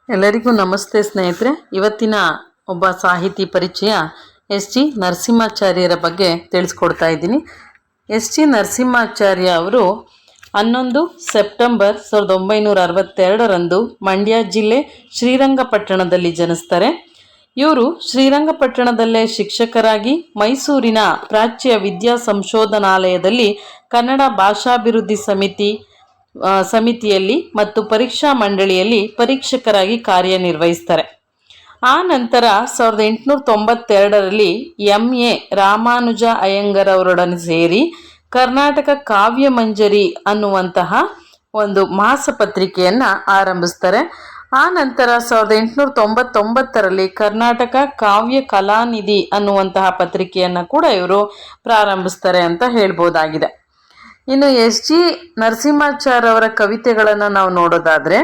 ಎಲ್ಲರಿಗೂ ನಮಸ್ತೆ ಸ್ನೇಹಿತರೆ. ಇವತ್ತಿನ ಒಬ್ಬ ಸಾಹಿತಿ ಪರಿಚಯ ಎಸ್ ಜಿ ನರಸಿಂಹಾಚಾರ್ಯರ ಬಗ್ಗೆ ತಿಳಿಸ್ಕೊಡ್ತಾ ಇದ್ದೀನಿ. ಎಸ್ ಜಿ ನರಸಿಂಹಾಚಾರ್ಯ ಅವರು 11 ಸೆಪ್ಟೆಂಬರ್ 1962ರಂದು ಮಂಡ್ಯ ಜಿಲ್ಲೆ ಶ್ರೀರಂಗಪಟ್ಟಣದಲ್ಲಿ ಜನಿಸ್ತಾರೆ. ಇವರು ಶ್ರೀರಂಗಪಟ್ಟಣದಲ್ಲೇ ಶಿಕ್ಷಕರಾಗಿ ಮೈಸೂರಿನ ಪ್ರಾಚ್ಯ ವಿದ್ಯಾ ಸಂಶೋಧನಾಲಯದಲ್ಲಿ ಕನ್ನಡ ಭಾಷಾಭಿವೃದ್ಧಿ ಸಮಿತಿಯಲ್ಲಿ ಮತ್ತು ಪರೀಕ್ಷಾ ಮಂಡಳಿಯಲ್ಲಿ ಪರೀಕ್ಷಕರಾಗಿ ಕಾರ್ಯನಿರ್ವಹಿಸ್ತಾರೆ. ಆ ನಂತರ 1892ರಲ್ಲಿ MA ರಾಮಾನುಜ ಅಯ್ಯಂಗರ್ ಅವರೊಡನೆ ಸೇರಿ ಕರ್ನಾಟಕ ಕಾವ್ಯ ಮಂಜರಿ ಅನ್ನುವಂತಹ ಒಂದು ಮಾಸಪತ್ರಿಕೆಯನ್ನು ಆರಂಭಿಸ್ತಾರೆ. ಆ ನಂತರ 1899ರಲ್ಲಿ ಕರ್ನಾಟಕ ಕಾವ್ಯ ಕಲಾನಿಧಿ ಅನ್ನುವಂತಹ ಪತ್ರಿಕೆಯನ್ನು ಕೂಡ ಇವರು ಪ್ರಾರಂಭಿಸ್ತಾರೆ ಅಂತ ಹೇಳ್ಬೋದಾಗಿದೆ. ಇನ್ನು ಎಸ್ ಜಿ ನರಸಿಂಹಾಚಾರ್ಯ ಅವರ ಕವಿತೆಗಳನ್ನು ನಾವು ನೋಡೋದಾದರೆ,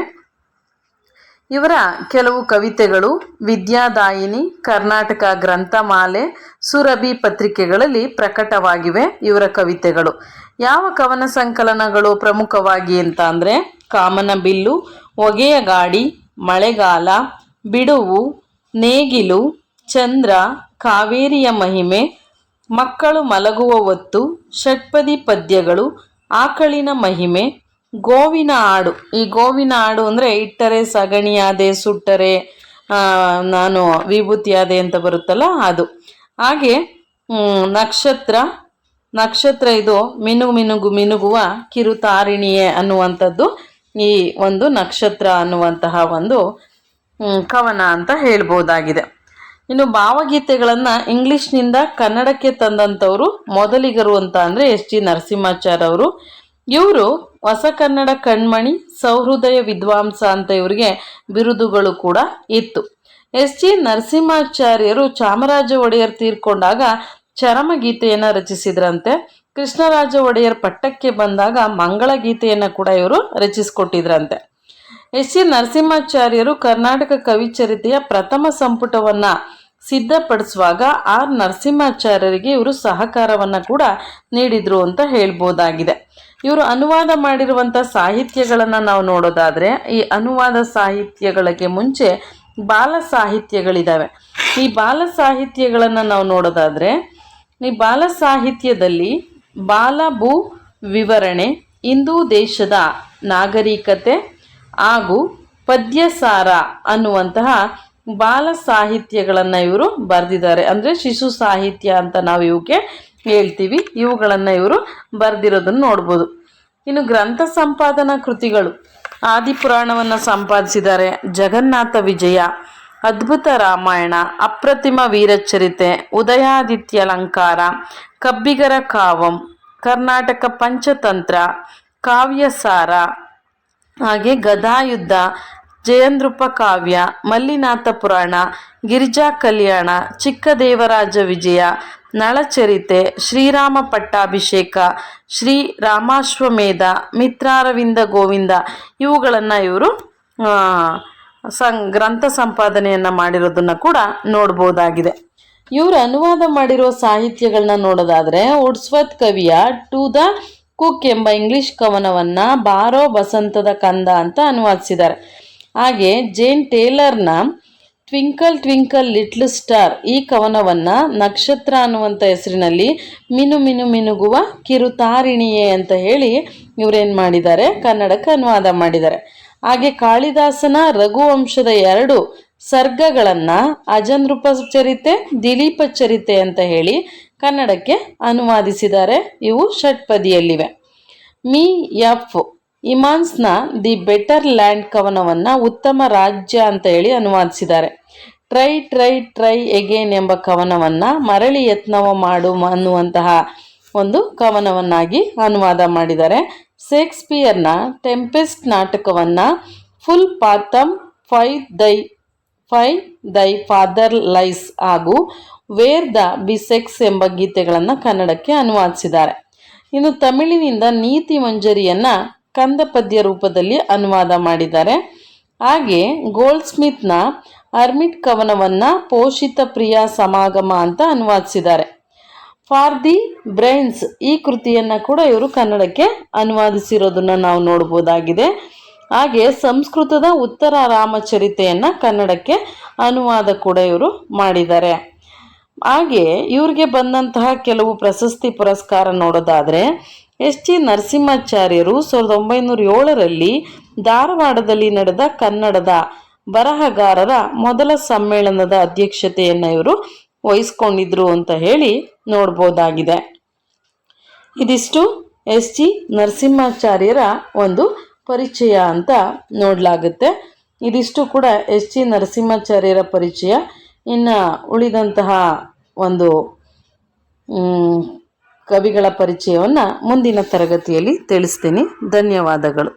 ಇವರ ಕೆಲವು ಕವಿತೆಗಳು ವಿದ್ಯಾದಾಯಿನಿ, ಕರ್ನಾಟಕ ಗ್ರಂಥಮಾಲೆ, ಸುರಭಿ ಪತ್ರಿಕೆಗಳಲ್ಲಿ ಪ್ರಕಟವಾಗಿವೆ. ಇವರ ಕವಿತೆಗಳು ಯಾವ ಕವನ ಸಂಕಲನಗಳು ಪ್ರಮುಖವಾಗಿ ಅಂತ ಅಂದರೆ ಕಾಮನಬಿಲ್ಲು, ಹೊಗೆಯ ಗಾಡಿ, ಮಳೆಗಾಲ, ಬಿಡುವು, ನೇಗಿಲು, ಚಂದ್ರ, ಕಾವೇರಿಯ ಮಹಿಮೆ, ಮಕ್ಕಳು ಮಲಗುವ ಹೊತ್ತು, ಷಟ್ಪದಿ ಪದ್ಯಗಳು, ಆಕಳಿನ ಮಹಿಮೆ, ಗೋವಿನ ಹಾಡು. ಈ ಗೋವಿನ ಹಾಡು ಅಂದರೆ ಇಟ್ಟರೆ ಸಗಣಿಯಾದೆ, ಸುಟ್ಟರೆ ನಾನು ವಿಭೂತಿಯಾದೆ ಅಂತ ಬರುತ್ತಲ್ಲ ಅದು. ಹಾಗೆ ನಕ್ಷತ್ರ ಇದು ಮಿನುಗುವ ಕಿರುತಾರಿಣಿಯೇ ಅನ್ನುವಂಥದ್ದು ಈ ಒಂದು ನಕ್ಷತ್ರ ಅನ್ನುವಂತಹ ಒಂದು ಕವನ ಅಂತ ಹೇಳ್ಬೋದಾಗಿದೆ. ಇನ್ನು ಭಾವಗೀತೆಗಳನ್ನು ಇಂಗ್ಲಿಷ್ನಿಂದ ಕನ್ನಡಕ್ಕೆ ತಂದಂಥವರು ಮೊದಲಿಗರು ಅಂತ ಅಂದರೆ ಎಸ್ ಜಿ ನರಸಿಂಹಾಚಾರ್ಯ ಅವರು. ಇವರು ಹೊಸ ಕನ್ನಡ ಕಣ್ಮಣಿ, ಸಹೃದಯ ವಿದ್ವಾಂಸ ಅಂತ ಇವರಿಗೆ ಬಿರುದುಗಳು ಕೂಡ ಇತ್ತು. ಎಸ್ ಜಿ ನರಸಿಂಹಾಚಾರ್ಯರು ಚಾಮರಾಜ ಒಡೆಯರ್ ತೀರ್ಕೊಂಡಾಗ ಚರಮಗೀತೆಯನ್ನು ರಚಿಸಿದ್ರಂತೆ. ಕೃಷ್ಣರಾಜ ಒಡೆಯರ್ ಪಟ್ಟಕ್ಕೆ ಬಂದಾಗ ಮಂಗಳಗೀತೆಯನ್ನು ಕೂಡ ಇವರು ರಚಿಸಿಕೊಟ್ಟಿದ್ರಂತೆ. ಎಸ್ ಜಿ ನರಸಿಂಹಾಚಾರ್ಯರು ಕರ್ನಾಟಕ ಕವಿಚರಿತೆಯ ಪ್ರಥಮ ಸಂಪುಟವನ್ನು ಸಿದ್ಧಪಡಿಸುವಾಗ ಆರ್ ನರಸಿಂಹಾಚಾರ್ಯರಿಗೆ ಇವರು ಸಹಕಾರವನ್ನು ಕೂಡ ನೀಡಿದರು ಅಂತ ಹೇಳ್ಬೋದಾಗಿದೆ. ಇವರು ಅನುವಾದ ಮಾಡಿರುವಂಥ ಸಾಹಿತ್ಯಗಳನ್ನು ನಾವು ನೋಡೋದಾದರೆ, ಈ ಅನುವಾದ ಸಾಹಿತ್ಯಗಳಿಗೆ ಮುಂಚೆ ಬಾಲ ಸಾಹಿತ್ಯಗಳಿದ್ದಾವೆ. ಈ ಬಾಲ ಸಾಹಿತ್ಯಗಳನ್ನು ನಾವು ನೋಡೋದಾದರೆ, ಈ ಬಾಲ ಸಾಹಿತ್ಯದಲ್ಲಿ ಬಾಲಭೂ ವಿವರಣೆ, ಹಿಂದೂ ದೇಶದ ನಾಗರಿಕತೆ ಹಾಗೂ ಪದ್ಯಸಾರ ಅನ್ನುವಂತಹ ಬಾಲ ಸಾಹಿತ್ಯಗಳನ್ನು ಇವರು ಬರೆದಿದ್ದಾರೆ. ಅಂದರೆ ಶಿಶು ಸಾಹಿತ್ಯ ಅಂತ ನಾವು ಇವಕ್ಕೆ ಹೇಳ್ತೀವಿ. ಇವುಗಳನ್ನು ಇವರು ಬರೆದಿರೋದನ್ನು ನೋಡ್ಬೋದು. ಇನ್ನು ಗ್ರಂಥ ಸಂಪಾದನಾ ಕೃತಿಗಳು, ಆದಿಪುರಾಣವನ್ನು ಸಂಪಾದಿಸಿದ್ದಾರೆ, ಜಗನ್ನಾಥ ವಿಜಯ, ಅದ್ಭುತ ರಾಮಾಯಣ, ಅಪ್ರತಿಮ ವೀರಚರಿತೆ, ಉದಯಾದಿತ್ಯ ಅಲಂಕಾರ, ಕಬ್ಬಿಗರ ಕಾವಂ, ಕರ್ನಾಟಕ ಪಂಚತಂತ್ರ, ಕಾವ್ಯಸಾರ, ಹಾಗೆ ಗದಾಯುದ್ಧ, ಜಯಂದ್ರೂಪ ಕಾವ್ಯ, ಮಲ್ಲಿನಾಥ ಪುರಾಣ, ಗಿರಿಜಾ ಕಲ್ಯಾಣ, ಚಿಕ್ಕದೇವರಾಜ ವಿಜಯ, ನಳಚರಿತೆ, ಶ್ರೀರಾಮ ಪಟ್ಟಾಭಿಷೇಕ, ಶ್ರೀ ರಾಮಾಶ್ವಮೇಧ, ಮಿತ್ರಾರವಿಂದ ಗೋವಿಂದ ಇವುಗಳನ್ನು ಇವರು ಗ್ರಂಥ ಸಂಪಾದನೆಯನ್ನು ಮಾಡಿರೋದನ್ನು ಕೂಡ ನೋಡ್ಬೋದಾಗಿದೆ. ಇವರು ಅನುವಾದ ಮಾಡಿರೋ ಸಾಹಿತ್ಯಗಳನ್ನ ನೋಡೋದಾದರೆ, ವುಡ್ಸ್ವರ್ತ್ ಕವಿಯ ಟು ದ ಕುಕ್ ಎಂಬ ಇಂಗ್ಲಿಷ್ ಕವನವನ್ನು ಬಾರೋ ಬಸಂತದ ಕಂದ ಅಂತ ಅನುವಾದಿಸಿದ್ದಾರೆ. ಹಾಗೆ ಜೇನ್ ಟೇಲರ್ನ ಟ್ವಿಂಕಲ್ ಟ್ವಿಂಕಲ್ ಲಿಟ್ಲ್ ಸ್ಟಾರ್ ಈ ಕವನವನ್ನು ನಕ್ಷತ್ರ ಅನ್ನುವಂಥ ಹೆಸರಿನಲ್ಲಿ ಮಿನುಗುವ ಕಿರುತಾರಿಣಿಯೇ ಅಂತ ಹೇಳಿ ಇವರೇನು ಮಾಡಿದ್ದಾರೆ, ಕನ್ನಡಕ್ಕೆ ಅನುವಾದ ಮಾಡಿದ್ದಾರೆ. ಹಾಗೆ ಕಾಳಿದಾಸನ ರಘುವಂಶದ 2 ಸರ್ಗಗಳನ್ನು ಅಜನೃಪ ಚರಿತೆ, ದಿಲೀಪ ಚರಿತೆ ಅಂತ ಹೇಳಿ ಕನ್ನಡಕ್ಕೆ ಅನುವಾದಿಸಿದ್ದಾರೆ. ಇವು ಷಟ್ಪದಿಯಲ್ಲಿವೆ. ಎಫ್ ಇಮಾನ್ಸ್ನ ದಿ ಬೆಟರ್ ಲ್ಯಾಂಡ್ ಕವನವನ್ನು ಉತ್ತಮ ರಾಜ್ಯ ಅಂತ ಹೇಳಿ ಅನುವಾದಿಸಿದ್ದಾರೆ. ಟ್ರೈ ಟ್ರೈ ಟ್ರೈ ಎಗೇನ್ ಎಂಬ ಕವನವನ್ನು ಮರಳಿ ಯತ್ನವ ಮಾಡು ಅನ್ನುವಂತಹ ಒಂದು ಕವನವನ್ನಾಗಿ ಅನುವಾದ ಮಾಡಿದ್ದಾರೆ. ಶೇಕ್ಸ್ಪಿಯರ್ನ ಟೆಂಪೆಸ್ಟ್ ನಾಟಕವನ್ನು ಫುಲ್ ಪಾಥಮ್, ಫೈ ದೈ ಫಾದರ್ ಲೈಸ್ ಹಾಗೂ ವೇರ್ ದ ಬಿಸೆಕ್ಸ್ ಎಂಬ ಗೀತೆಗಳನ್ನು ಕನ್ನಡಕ್ಕೆ ಅನುವಾದಿಸಿದ್ದಾರೆ. ಇನ್ನು ತಮಿಳಿನಿಂದ ನೀತಿ ಮಂಜರಿಯನ್ನು ಕಂದ ಪದ್ಯ ರೂಪದಲ್ಲಿ ಅನುವಾದ ಮಾಡಿದ್ದಾರೆ. ಹಾಗೆ ಗೋಲ್ಡ್ ಸ್ಮಿತ್ನ ಹರ್ಮಿಟ್ ಕವನವನ್ನು ಪೋಷಿತ ಪ್ರಿಯ ಸಮಾಗಮ ಅಂತ ಅನುವಾದಿಸಿದ್ದಾರೆ. ಫಾರ್ ದಿ ಬ್ರೈನ್ಸ್ ಈ ಕೃತಿಯನ್ನು ಕೂಡ ಇವರು ಕನ್ನಡಕ್ಕೆ ಅನುವಾದಿಸಿರೋದನ್ನ ನಾವು ನೋಡ್ಬೋದಾಗಿದೆ. ಹಾಗೆ ಸಂಸ್ಕೃತದ ಉತ್ತರ ರಾಮಚರಿತೆಯನ್ನು ಕನ್ನಡಕ್ಕೆ ಅನುವಾದ ಕೂಡ ಇವರು ಮಾಡಿದ್ದಾರೆ. ಹಾಗೆ ಇವ್ರಿಗೆ ಬಂದಂತಹ ಕೆಲವು ಪ್ರಶಸ್ತಿ ಪುರಸ್ಕಾರ ನೋಡೋದಾದರೆ ಎಸ್.ಜಿ. ನರಸಿಂಹಾಚಾರ್ಯರು 1907ರಲ್ಲಿ ಧಾರವಾಡದಲ್ಲಿ ನಡೆದ ಕನ್ನಡದ ಬರಹಗಾರರ ಮೊದಲ ಸಮ್ಮೇಳನದ ಅಧ್ಯಕ್ಷತೆಯನ್ನು ಇವರು ವಹಿಸ್ಕೊಂಡಿದ್ರು ಅಂತ ಹೇಳಿ ನೋಡ್ಬೋದಾಗಿದೆ. ಇದಿಷ್ಟು ಎಸ್.ಜಿ. ನರಸಿಂಹಾಚಾರ್ಯರ ಒಂದು ಪರಿಚಯ ಅಂತ ನೋಡಲಾಗುತ್ತೆ. ಇದಿಷ್ಟು ಕೂಡ ಎಸ್.ಜಿ. ನರಸಿಂಹಾಚಾರ್ಯರ ಪರಿಚಯ. ಇನ್ನು ಉಳಿದಂತಹ ಒಂದು ಕವಿಗಳ ಪರಿಚಯವನ್ನು ಮುಂದಿನ ತರಗತಿಯಲ್ಲಿ ತಿಳಿಸ್ತೀನಿ. ಧನ್ಯವಾದಗಳು.